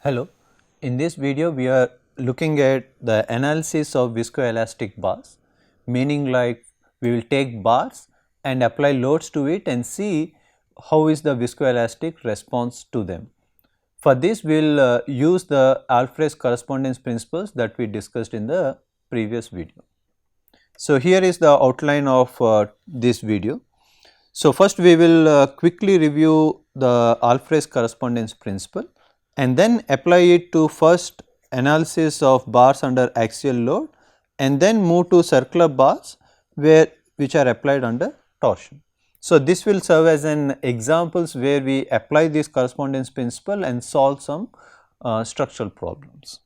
Hello, in this video we are looking at the analysis of viscoelastic bars, meaning like we will take bars and apply loads to it and see how is the viscoelastic response to them. For this we will use the Alfresh correspondence principles that we discussed in the previous video. So, here is the outline of this video. So, first we will quickly review the Alfresh correspondence principle and then apply it to first analysis of bars under axial load and then move to circular bars which are applied under torsion. So, this will serve as an examples where we apply this correspondence principle and solve some structural problems.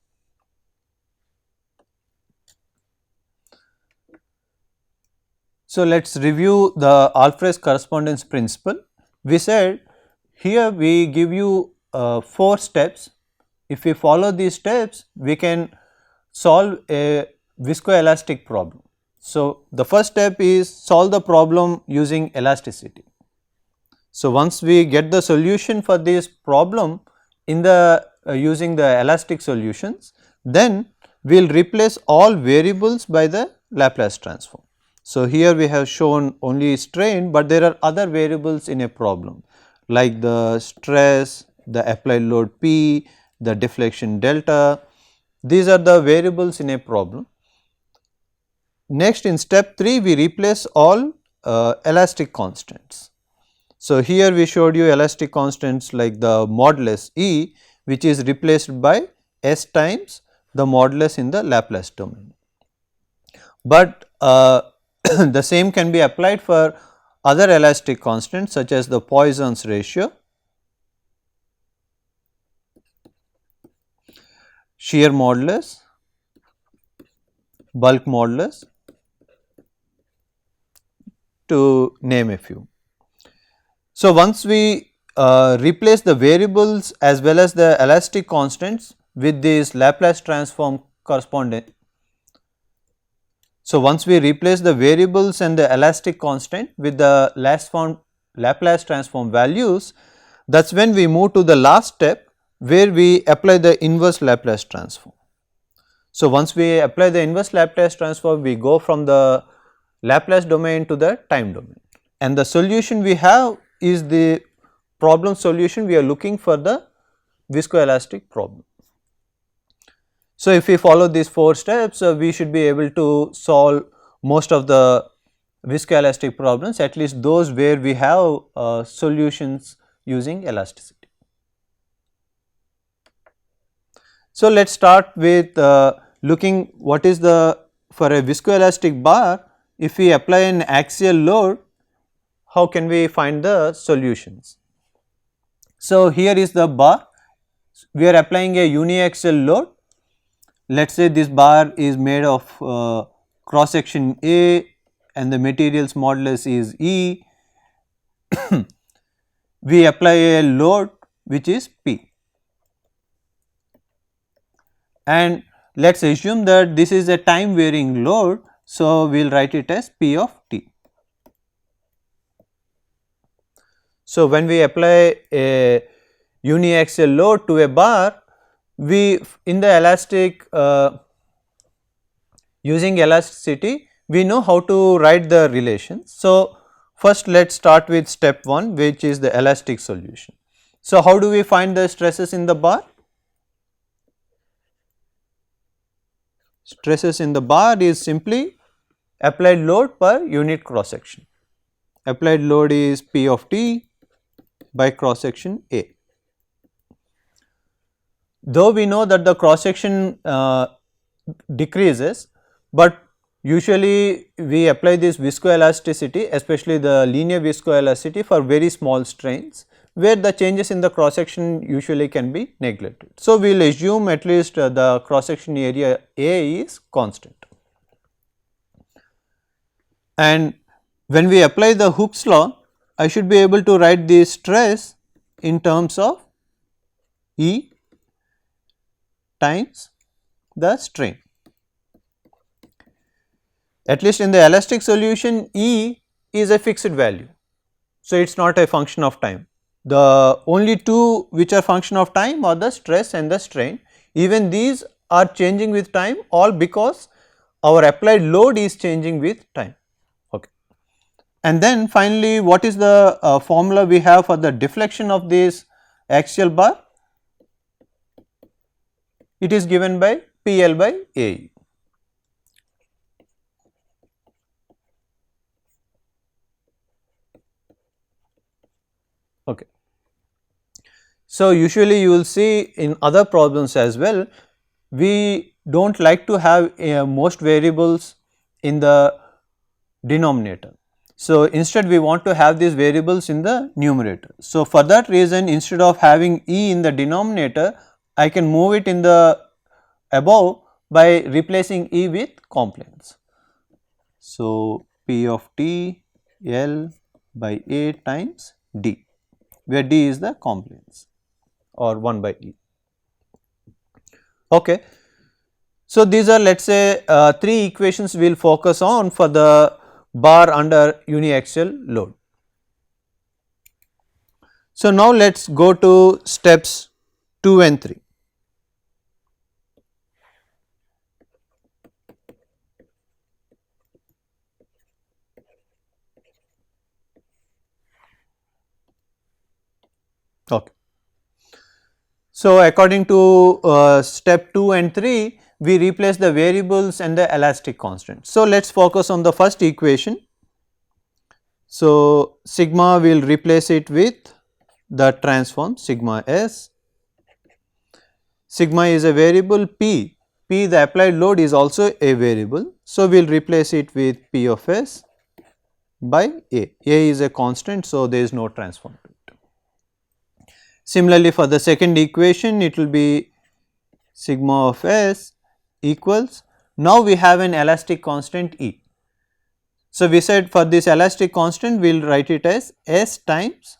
So, let us review the Alfresh correspondence principle. We said here we give you 4 steps. If we follow these steps, we can solve a viscoelastic problem. So, the first step is solve the problem using elasticity. So, once we get the solution for this problem in the using the elastic solutions, then we will replace all variables by the Laplace transform. So, here we have shown only strain, but there are other variables in a problem like the stress, the applied load P, the deflection delta. These are the variables in a problem. Next, in step 3 we replace all elastic constants. So, here we showed you elastic constants like the modulus E, which is replaced by S times the modulus in the Laplace domain. But the same can be applied for other elastic constants such as the Poisson's ratio, shear modulus, bulk modulus, to name a few. So, once we replace the variables as well as the elastic constants with this Laplace transform correspondent. So, once we replace the variables and the elastic constant with the Laplace transform values, that is when we move to the last step where we apply the inverse Laplace transform. So, once we apply the inverse Laplace transform, we go from the Laplace domain to the time domain, and the solution we have is the problem solution we are looking for the viscoelastic problem. So, if we follow these 4 steps, we should be able to solve most of the viscoelastic problems, at least those where we have solutions using elasticity. So, let us start with looking what is the for a viscoelastic bar. If we apply an axial load, how can we find the solutions? So, here is the bar, we are applying a uniaxial load. Let us say this bar is made of cross section A and the materials modulus is E. We apply a load which is P, and let us assume that this is a time varying load. So, we will write it as P of T. So, when we apply a uniaxial load to a bar, we in the elastic using elasticity we know how to write the relations. So, first let us start with step 1, which is the elastic solution. So, how do we find the stresses in the bar? Stresses in the bar is simply applied load per unit cross section. Applied load is P of T by cross section A. Though we know that the cross section decreases, but usually we apply this viscoelasticity, especially the linear viscoelasticity, for very small strains where the changes in the cross section usually can be neglected. So, we will assume at least the cross section area A is constant. And when we apply the Hooke's law, I should be able to write the stress in terms of E times the strain. At least in the elastic solution, E is a fixed value. So, it is not a function of time. The only two which are function of time are the stress and the strain. Even these are changing with time, all because our applied load is changing with time. Okay. And then finally, what is the formula we have for the deflection of this axial bar? It is given by PL by AE. Okay. So, usually you will see in other problems as well, we do not like to have most variables in the denominator. So, instead we want to have these variables in the numerator. So, for that reason, instead of having E in the denominator, I can move it in the above by replacing E with compliance. So, P of T L by A times D, where D is the compliance or 1 by E. Okay. So, these are let us say 3 equations we will focus on for the bar under uniaxial load. So, now let us go to steps 2 and 3. Okay. So, according to step 2 and 3, we replace the variables and the elastic constant. So, let us focus on the first equation. So, sigma we will replace it with the transform sigma s. Sigma is a variable, P the applied load is also a variable. So, we will replace it with P of s by A is a constant. So, there is no transform to it. Similarly, for the second equation it will be sigma of s equals, now we have an elastic constant E. So, we said for this elastic constant we will write it as S times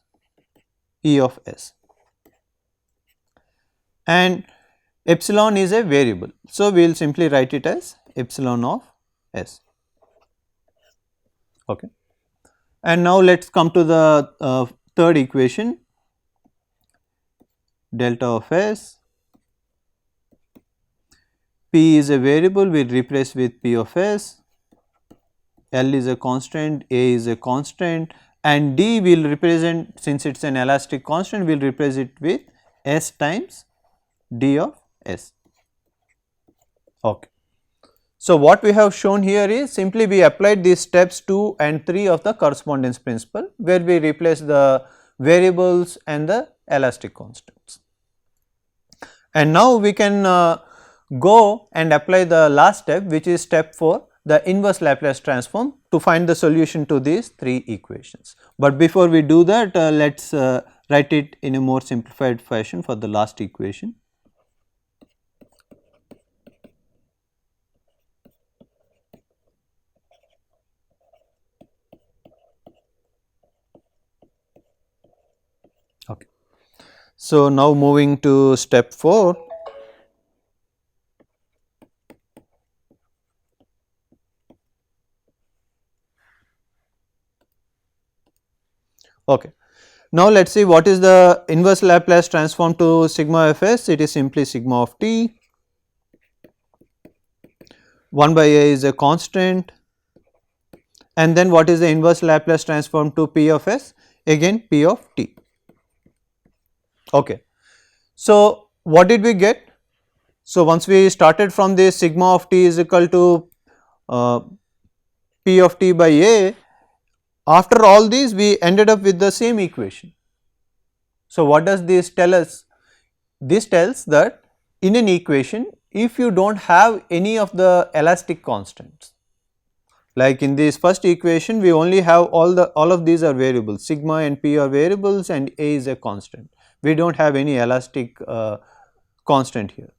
E of s, and epsilon is a variable. So, we will simply write it as epsilon of s. Okay. And now, let us come to the third equation, delta of s. P is a variable, we will replace with P of s, L is a constant, A is a constant, and D will represent, since it is an elastic constant, we will replace it with S times D of S. Okay. So, what we have shown here is simply we applied these steps 2 and 3 of the correspondence principle, where we replace the variables and the elastic constants. And now we can go and apply the last step, which is step 4, the inverse Laplace transform, to find the solution to these 3 equations. But before we do that, let us write it in a more simplified fashion for the last equation. Okay. So, now moving to step 4. Okay. Now, let us see what is the inverse Laplace transform to sigma of s. It is simply sigma of t, 1 by a is a constant, and then what is the inverse Laplace transform to p of s? Again p of t. Okay. So, what did we get? So, once we started from this sigma of t is equal to p of t by a, after all these we ended up with the same equation. So, what does this tell us? This tells that in an equation, if you do not have any of the elastic constants, like in this first equation we only have all of these are variables, sigma and p are variables and a is a constant, we do not have any elastic constant here.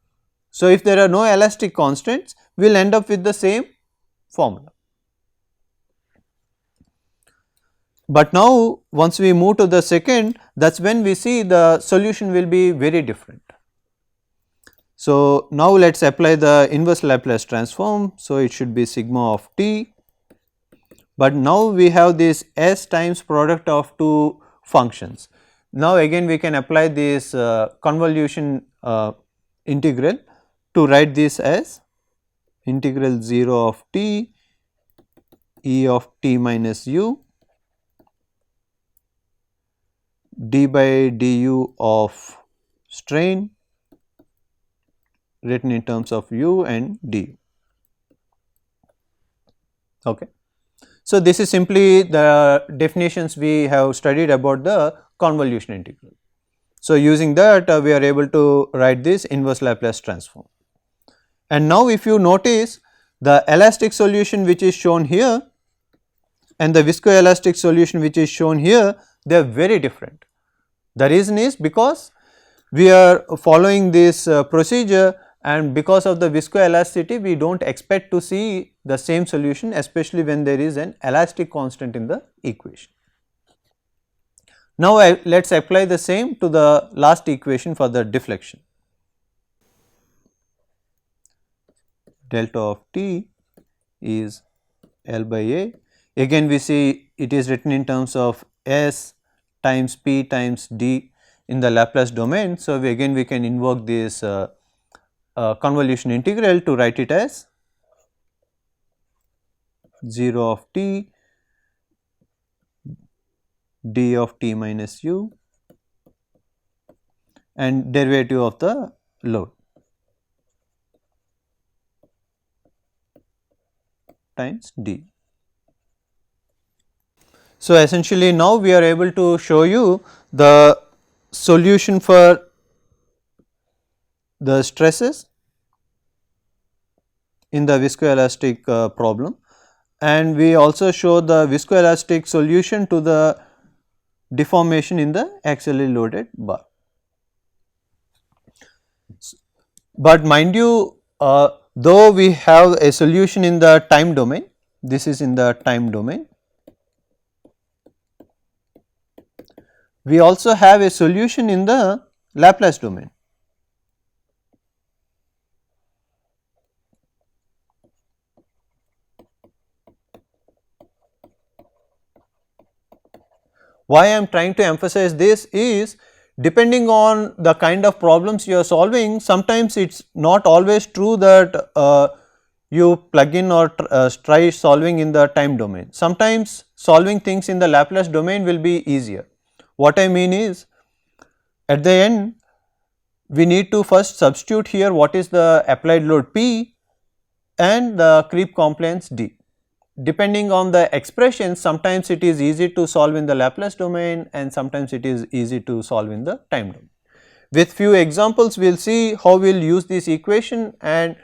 So, if there are no elastic constants, we will end up with the same formula. But now, once we move to the second, that is when we see the solution will be very different. So, now let us apply the inverse Laplace transform. So, it should be sigma of t, but now we have this s times product of two functions. Now again we can apply this convolution integral to write this as integral 0 of t e of t minus u d by du of strain written in terms of u and du. Okay. So, this is simply the definitions we have studied about the convolution integral. So, using that we are able to write this inverse Laplace transform. And now if you notice the elastic solution which is shown here and the viscoelastic solution which is shown here, they are very different. The reason is because we are following this procedure, and because of the viscoelasticity we do not expect to see the same solution, especially when there is an elastic constant in the equation. Now let us apply the same to the last equation for the deflection. Delta of t is L by A. Again we see it is written in terms of S times P times D in the Laplace domain. So, we can invoke this convolution integral to write it as 0 of t d of t minus u and derivative of the load times d. So, essentially now we are able to show you the solution for the stresses in the viscoelastic problem, and we also show the viscoelastic solution to the deformation in the axially loaded bar. But mind you, though we have a solution in the time domain, this is in the time domain, we also have a solution in the Laplace domain. Why I am trying to emphasize this is, depending on the kind of problems you are solving, sometimes it is not always true that you plug in or try solving in the time domain. Sometimes solving things in the Laplace domain will be easier. What I mean is, at the end we need to first substitute here what is the applied load P and the creep compliance D. Depending on the expression, sometimes it is easy to solve in the Laplace domain and sometimes it is easy to solve in the time domain. With few examples we will see how we will use this equation, and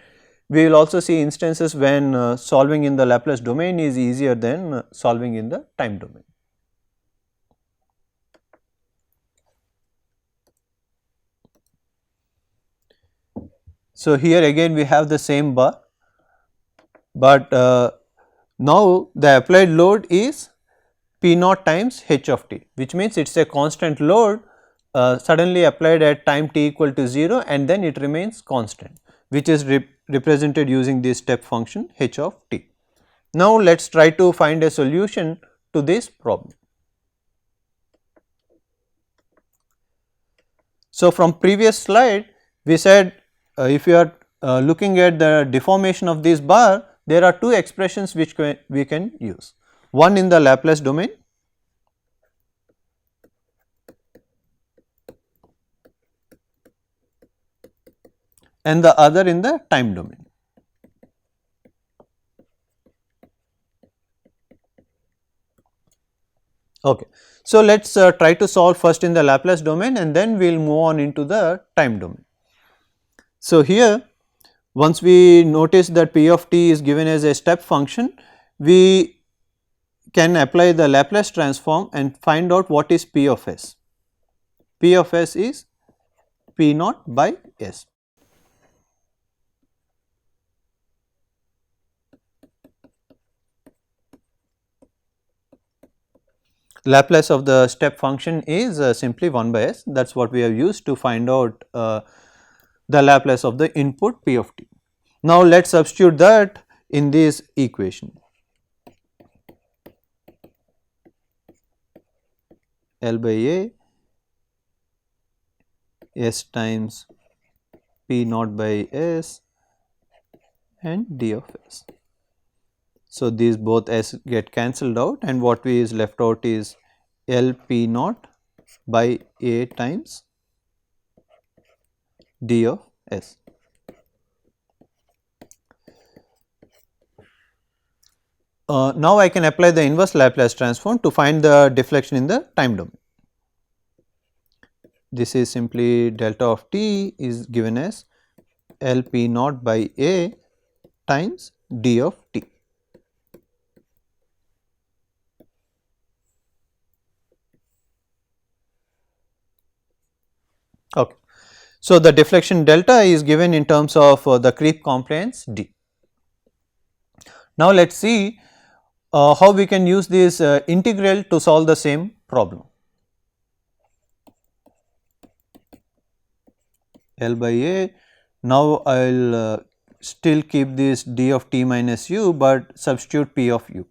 we will also see instances when solving in the Laplace domain is easier than solving in the time domain. So, here again we have the same bar, but now the applied load is P naught times h of t, which means it is a constant load suddenly applied at time t equal to 0 and then it remains constant, which is represented using this step function h of t. Now let us try to find a solution to this problem. So from previous slide we said if you are looking at the deformation of this bar, there are two expressions which we can use, one in the Laplace domain and the other in the time domain. Okay. So let us try to solve first in the Laplace domain and then we will move on into the time domain. So here once we notice that P of t is given as a step function, we can apply the Laplace transform and find out what is P of s. P of s is P naught by s. Laplace of the step function is simply 1 by s, that is what we have used to find out the Laplace of the input P of t. Now let us substitute that in this equation. L by A S times P naught by S and d of S. So, these both S get cancelled out and what we is left out is L P naught by A times d of S. Now, I can apply the inverse Laplace transform to find the deflection in the time domain. This is simply delta of t is given as L P naught by A times d of t. Okay. So, the deflection delta is given in terms of the creep compliance d. Now, let us see how we can use this integral to solve the same problem. L by A, now I will still keep this d of t minus u, but substitute p of u.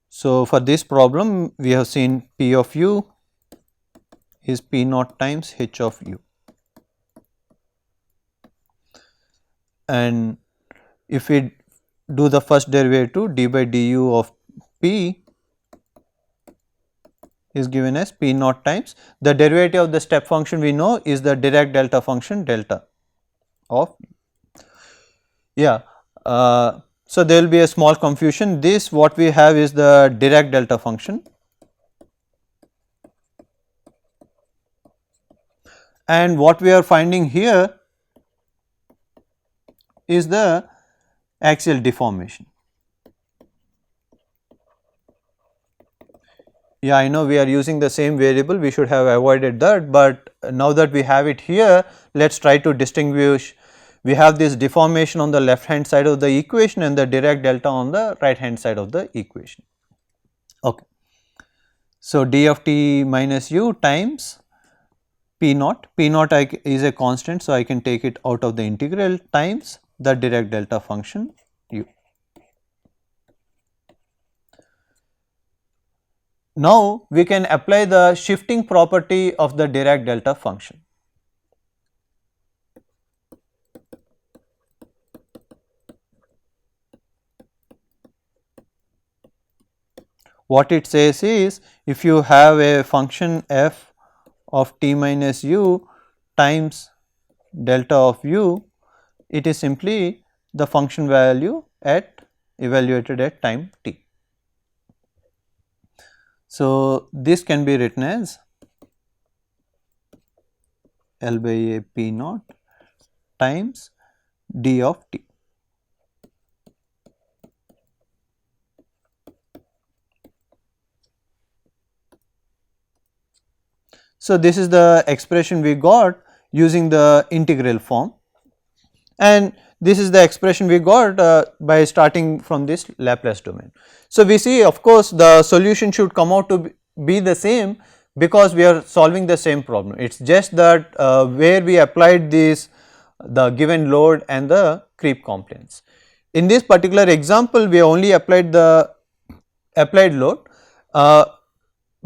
So, for this problem we have seen p of u is p naught times h of u, and if we do the first derivative d by du of p is given as p naught times the derivative of the step function we know is the Dirac delta function delta of so there will be a small confusion. This what we have is the Dirac delta function, and what we are finding here is the axial deformation. Yeah, I know we are using the same variable, we should have avoided that, but now that we have it here, let us try to distinguish. We have this deformation on the left hand side of the equation and the Dirac delta on the right hand side of the equation. Okay. So, d of t minus u times p naught is a constant, so I can take it out of the integral times the Dirac delta function u. Now, we can apply the shifting property of the Dirac delta function. What it says is, if you have a function f of t minus u times delta of u, it is simply the function value at evaluated at time t. So, this can be written as L by A p naught times d of t. So, this is the expression we got using the integral form, and this is the expression we got by starting from this Laplace domain. So, we see of course, the solution should come out to be the same because we are solving the same problem. It is just that where we applied this the given load and the creep compliance. In this particular example, we only applied the applied load.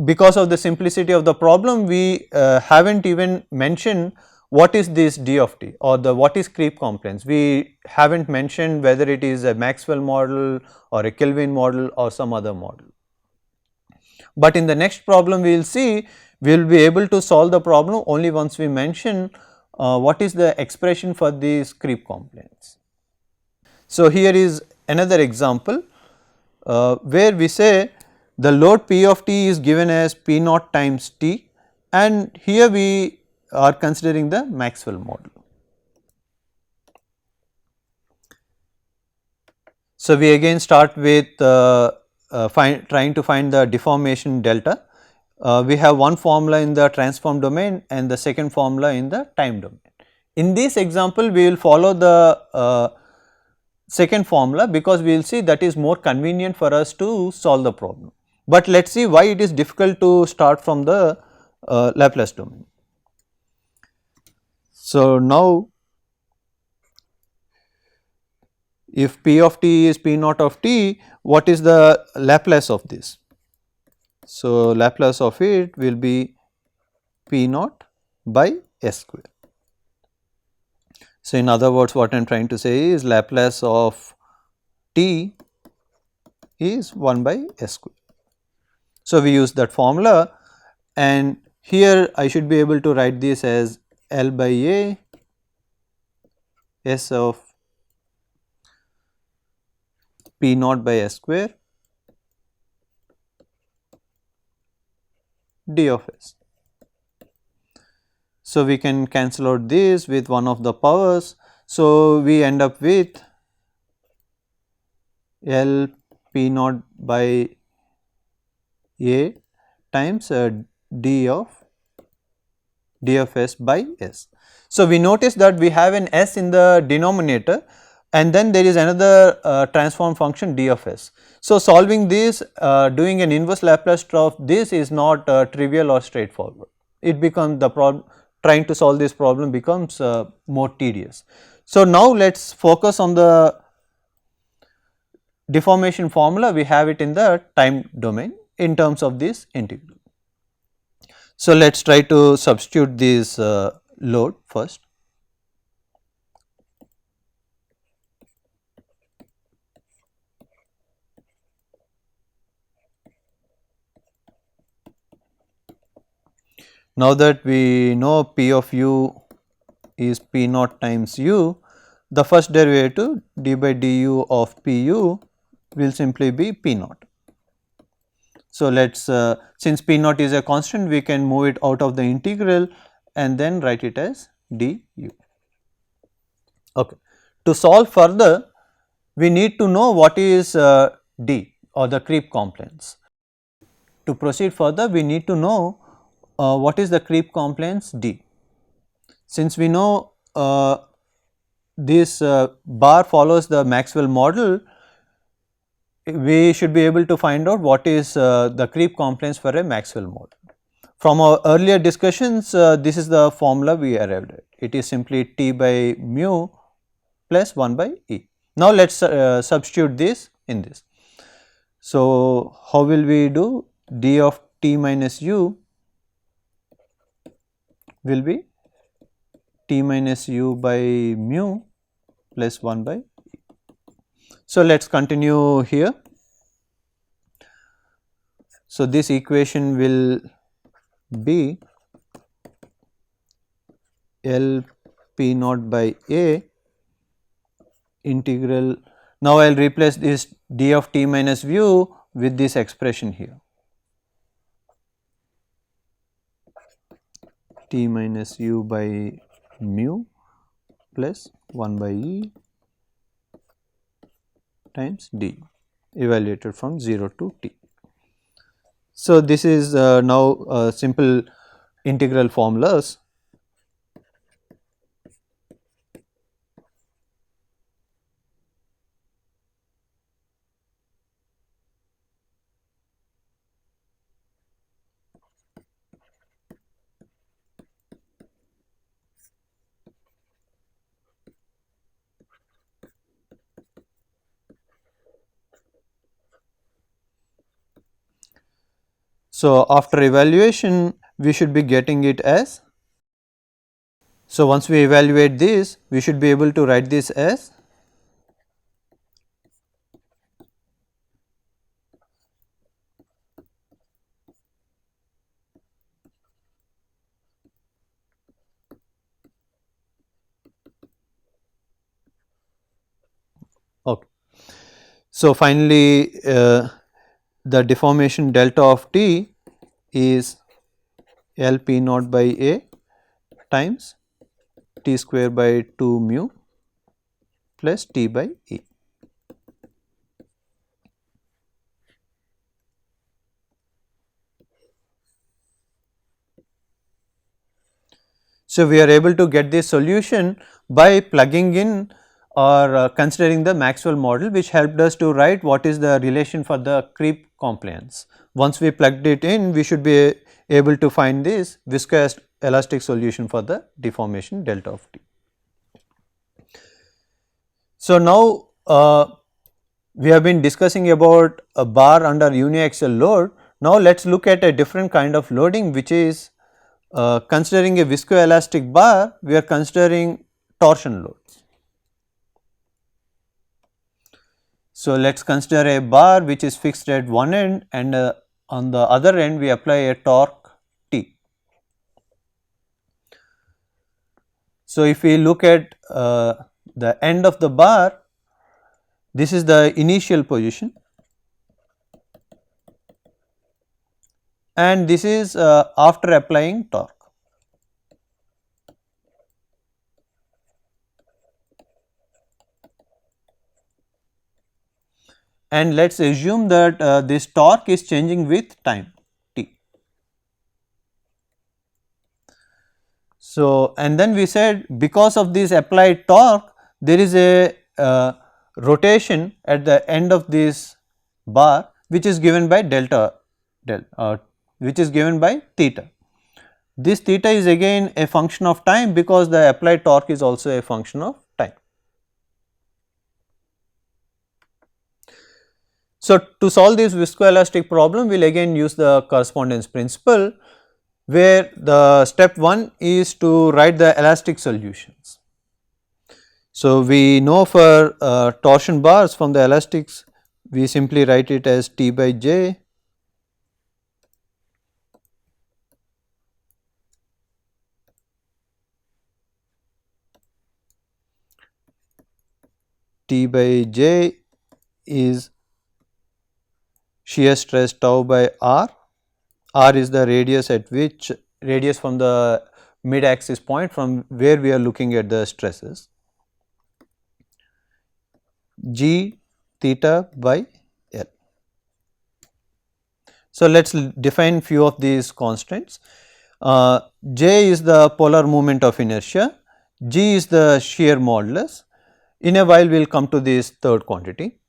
Because of the simplicity of the problem, we have not even mentioned what is this d of t or the what is creep compliance. We have not mentioned whether it is a Maxwell model or a Kelvin model or some other model. But in the next problem we will see, we will be able to solve the problem only once we mention what is the expression for this creep compliance. So, here is another example where we say the load P of t is given as P naught times t, and here we are considering the Maxwell model. So, we again start with trying to find the deformation delta. We have one formula in the transform domain and the second formula in the time domain. In this example, we will follow the second formula because we will see that is more convenient for us to solve the problem. But let us see why it is difficult to start from the Laplace domain. So, now if P of t is P naught of t, what is the Laplace of this? So, Laplace of it will be P naught by S square. So, in other words, what I am trying to say is Laplace of t is 1 by S square. So, we use that formula, and here I should be able to write this as L by A S of P naught by S square d of S. So, we can cancel out this with one of the powers. So, we end up with L P naught by A times d of S by S. So, we notice that we have an S in the denominator, and then there is another transform function d of S. So, solving this, doing an inverse Laplace of this is not trivial or straightforward. It becomes the problem, trying to solve this problem becomes more tedious. So, now let us focus on the deformation formula. We have it in the time domain in terms of this integral. So, let us try to substitute this load first. Now that we know P of u is P naught times u, the first derivative d by du of Pu will simply be P naught. So, let us since P naught is a constant, we can move it out of the integral and then write it as du. Okay. To solve further, we need to know what is d or the creep compliance. To proceed further, we need to know what is the creep compliance d. Since we know this bar follows the Maxwell model, we should be able to find out what is the creep compliance for a Maxwell model. From our earlier discussions, this is the formula we arrived at. It is simply T by mu plus 1 by E. Now, let us substitute this in this. So, how will we do? D of T minus U will be T minus U by mu plus 1 by E. So, let us continue here. So, this equation will be L P naught by A integral. Now, I will replace this d of t minus mu with this expression here, t minus u by mu plus 1 by E times d evaluated from 0 to t. So, this is now simple integral formulas. So, after evaluation, we should be getting it as. So, once we evaluate this, we should be able to write this as okay. So, finally, the deformation delta of t is L P naught by A times t square by 2 mu plus t by E. So, we are able to get this solution by plugging in or considering the Maxwell model, which helped us to write what is the relation for the creep compliance. Once we plugged it in, we should be able to find this viscoelastic solution for the deformation delta of t. So, now we have been discussing about a bar under uniaxial load. Now let us look at a different kind of loading, which is considering a viscoelastic bar, we are considering torsion loads. So let us consider a bar which is fixed at one end, and on the other end we apply a torque T. So if we look at the end of the bar, this is the initial position, and this is after applying torque. And let us assume that this torque is changing with time t. So, and then we said because of this applied torque, there is a rotation at the end of this bar, which is given by which is given by theta. This theta is again a function of time, because the applied torque is also a function of time. So, to solve this viscoelastic problem, we will again use the correspondence principle, where the step 1 is to write the elastic solutions. So, we know for torsion bars from the elastics, we simply write it as T by J T by J is shear stress tau by R. R is the radius at which from the mid axis point from where we are looking at the stresses. G theta by L. So let us define few of these constants. J is the polar moment of inertia, G is the shear modulus. In a while we will come to this third quantity.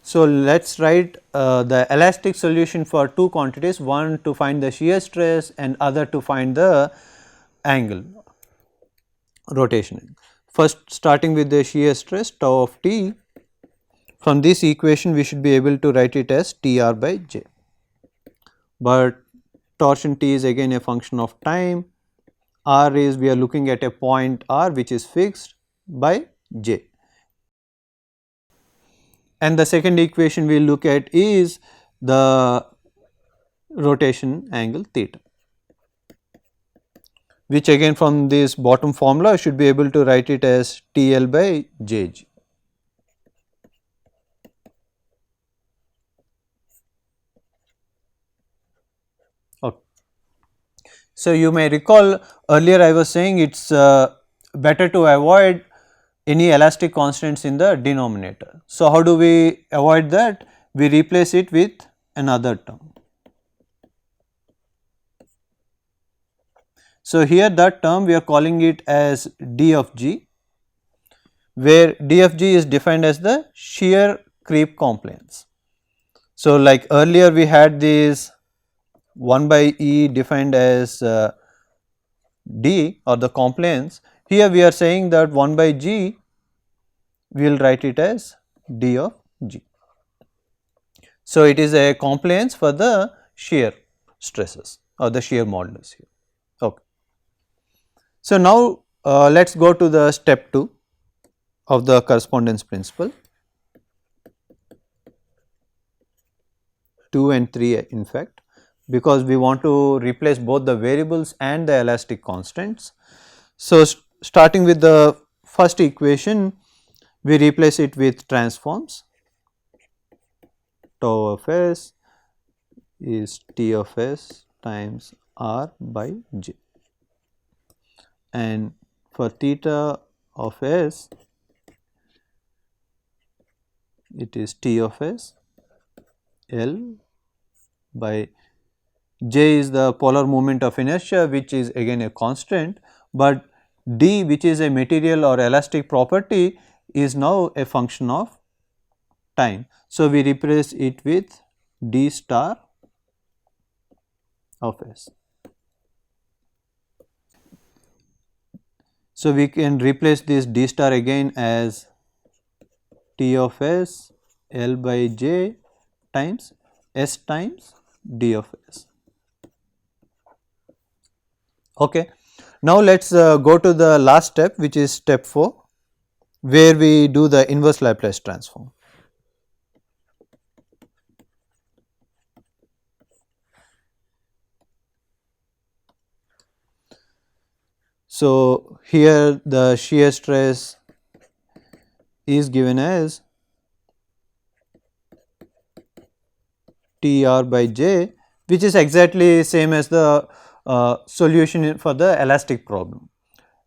So let us write the elastic solution for two quantities, one to find the shear stress and other to find the angle, rotation. First, starting with the shear stress tau of T, from this equation we should be able to write it as Tr by J, but torsion T is again a function of time, R is we are looking at a point R which is fixed by J. And the second equation we will look at is the rotation angle theta, which again from this bottom formula should be able to write it as TL by JG. Okay. So you may recall earlier I was saying it is better to avoid any elastic constants in the denominator. So how do we avoid that? We replace it with another term. So here that term we are calling it as d of g, where d of g is defined as the shear creep compliance. So like earlier we had this 1 by E defined as d or the compliance, here we are saying that 1 by g we will write it as d of g. So it is a compliance for the shear stresses or the shear modulus here. Okay. So now let us go to the step 2 of the correspondence principle, 2 and 3 in fact, because we want to replace both the variables and the elastic constants. So starting with the first equation, we replace it with transforms. Tau of S is T of S times R by J, and for theta of S it is T of S L by J is the polar moment of inertia, which is again a constant, but D, which is a material or elastic property, is now a function of time. So we replace it with D star of S. So we can replace this D star again as T of S L by J times S times d of s. Okay. Now let us go to the last step, which is step 4, where we do the inverse Laplace transform. So, here the shear stress is given as T r by j, which is exactly same as the solution for the elastic problem.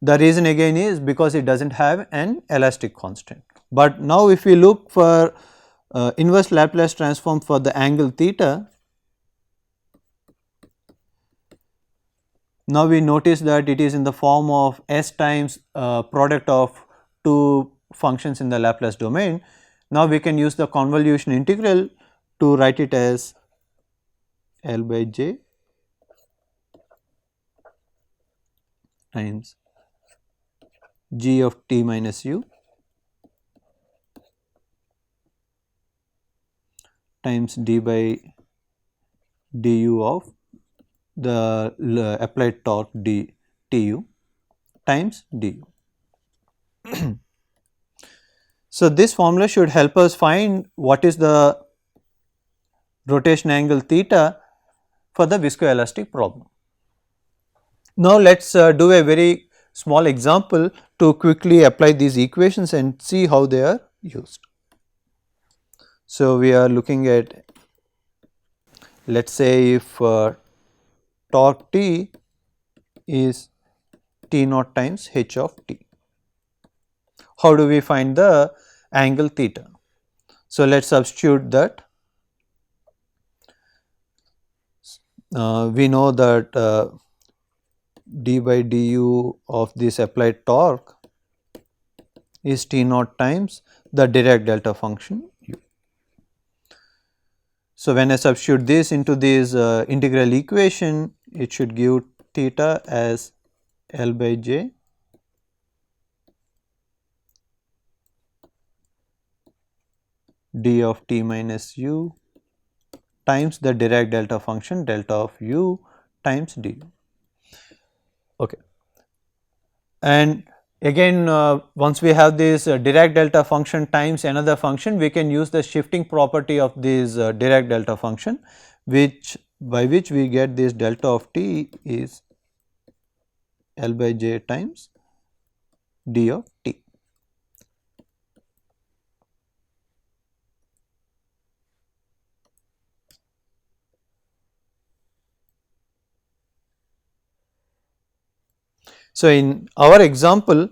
The reason again is because it does not have an elastic constant. But now if we look for inverse Laplace transform for the angle theta, now we notice that it is in the form of s times product of two functions in the Laplace domain. Now we can use the convolution integral to write it as L by j times g of t minus u times d by du of the applied torque d tu times du. So, this formula should help us find what is the rotation angle theta for the viscoelastic problem. Now, let us do a very small example to quickly apply these equations and see how they are used. So, we are looking at, let us say if torque T is T naught times h of t. How do we find the angle theta? So, let us substitute that. We know that d by du of this applied torque is T naught times the Dirac delta function u. So, when I substitute this into this integral equation, it should give theta as L by j d of t minus u times the Dirac delta function delta of u times du. Okay. And again once we have this Dirac delta function times another function, we can use the shifting property of this Dirac delta function, which by which we get this delta of t is L by j times d of t. So, in our example,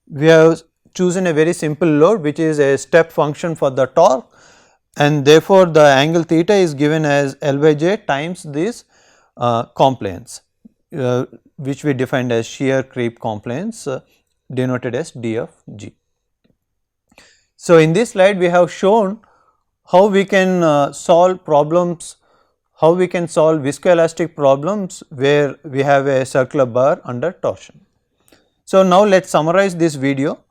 we have chosen a very simple load, which is a step function for the torque, and therefore, the angle theta is given as L by j times this compliance, which we defined as shear creep compliance denoted as d of g. So, in this slide we have shown how we can solve problems, how we can solve viscoelastic problems where we have a circular bar under torsion. So, now let us summarize this video.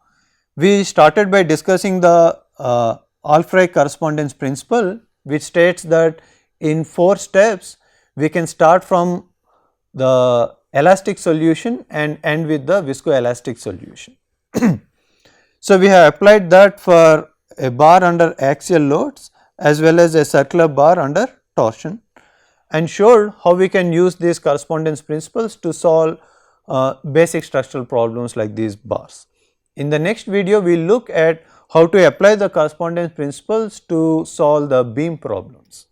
We started by discussing the Alfresh correspondence principle, which states that in 4 steps we can start from the elastic solution and end with the viscoelastic solution. So, we have applied that for a bar under axial loads as well as a circular bar under torsion, and showed how we can use these correspondence principles to solve basic structural problems like these bars. In the next video, we will look at how to apply the correspondence principles to solve the beam problems.